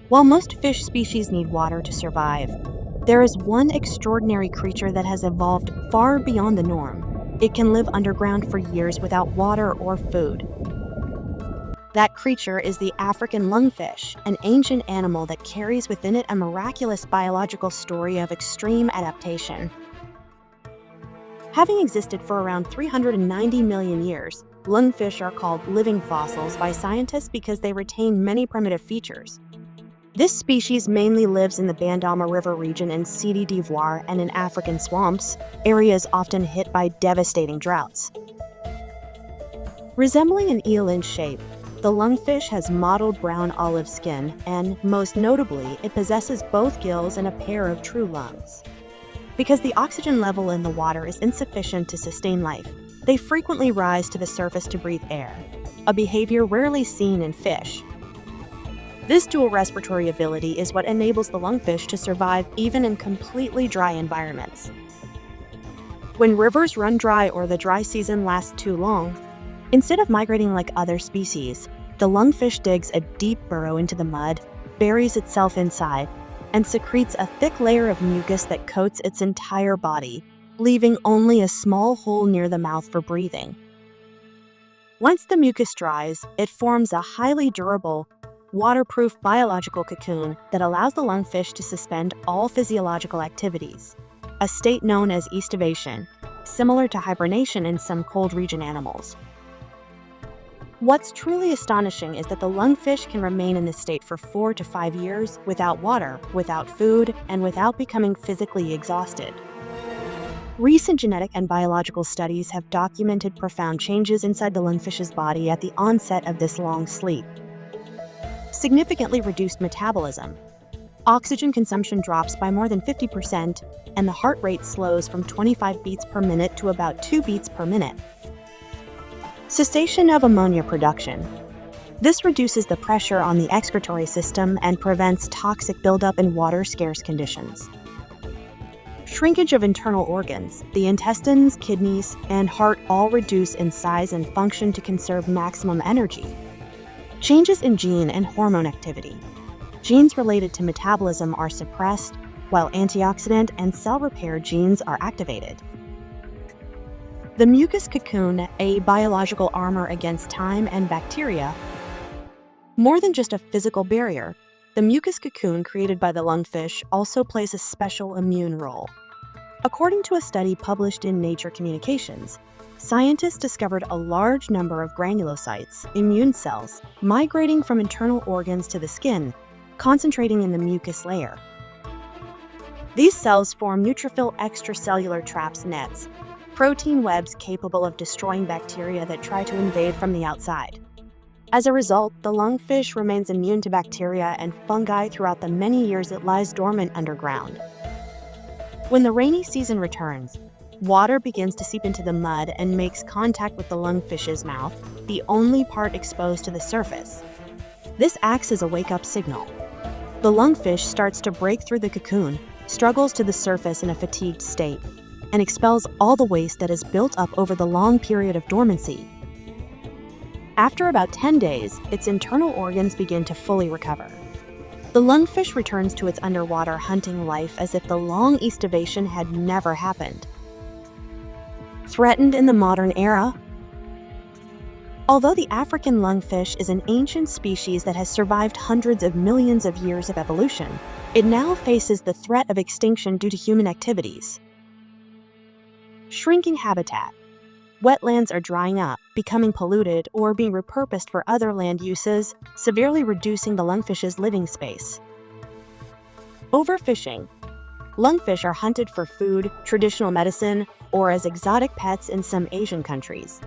While most fish species need water to survive, there is one extraordinary creature that has evolved far beyond the norm. It can live underground for years without water or food. That creature is the African lungfish, an ancient animal that carries within it a miraculous biological story of extreme adaptation. Having existed for around 390 million years, lungfish are called living fossils by scientists because they retain many primitive features. This species mainly lives in the Bandama River region in Côte d'Ivoire and in African swamps, areas often hit by devastating droughts. Resembling an eel in shape, the lungfish has mottled brown olive skin, and, most notably, it possesses both gills and a pair of true lungs. Because the oxygen level in the water is insufficient to sustain life, they frequently rise to the surface to breathe air, a behavior rarely seen in fish. This dual respiratory ability is what enables the lungfish to survive even in completely dry environments. When rivers run dry or the dry season lasts too long, instead of migrating like other species, the lungfish digs a deep burrow into the mud, buries itself inside, and secretes a thick layer of mucus that coats its entire body, leaving only a small hole near the mouth for breathing. Once the mucus dries, it forms a highly durable, waterproof biological cocoon that allows the lungfish to suspend all physiological activities, a state known as aestivation, similar to hibernation in some cold region animals. What's truly astonishing is that the lungfish can remain in this state for 4 to 5 years without water, without food, and without becoming physically exhausted. Recent genetic and biological studies have documented profound changes inside the lungfish's body at the onset of this long sleep. Significantly reduced metabolism. Oxygen consumption drops by more than 50%, and the heart rate slows from 25 beats per minute to about 2 beats per minute. Cessation of ammonia production. This reduces the pressure on the excretory system and prevents toxic buildup in water-scarce conditions. Shrinkage of internal organs. The intestines, kidneys, and heart all reduce in size and function to conserve maximum energy. Changes in gene and hormone activity. Genes related to metabolism are suppressed, while antioxidant and cell repair genes are activated. The mucus cocoon, a biological armor against time and bacteria. More than just a physical barrier, the mucus cocoon created by the lungfish also plays a special immune role. According to a study published in Nature Communications, scientists discovered a large number of granulocytes, immune cells, migrating from internal organs to the skin, concentrating in the mucus layer. These cells form neutrophil extracellular traps nets, protein webs capable of destroying bacteria that try to invade from the outside. As a result, the lungfish remains immune to bacteria and fungi throughout the many years it lies dormant underground. When the rainy season returns, water begins to seep into the mud and makes contact with the lungfish's mouth, the only part exposed to the surface. This acts as a wake-up signal. The lungfish starts to break through the cocoon, struggles to the surface in a fatigued state, and expels all the waste that is built up over the long period of dormancy. After about 10 days, its internal organs begin to fully recover. The lungfish returns to its underwater hunting life as if the long aestivation had never happened. Threatened in the modern era? Although the African lungfish is an ancient species that has survived hundreds of millions of years of evolution, it now faces the threat of extinction due to human activities. Shrinking habitat. Wetlands are drying up, becoming polluted, or being repurposed for other land uses, severely reducing the lungfish's living space. Overfishing. Lungfish are hunted for food, traditional medicine, or as exotic pets in some Asian countries.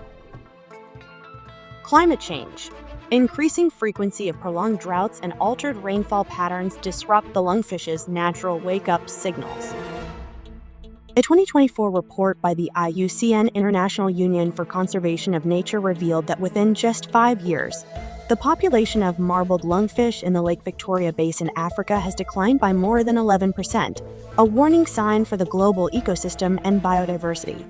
Climate change. Increasing frequency of prolonged droughts and altered rainfall patterns disrupt the lungfish's natural wake-up signals. A 2024 report by the IUCN International Union for Conservation of Nature revealed that within just 5 years, the population of marbled lungfish in the Lake Victoria Basin, Africa, has declined by more than 11%, a warning sign for the global ecosystem and biodiversity.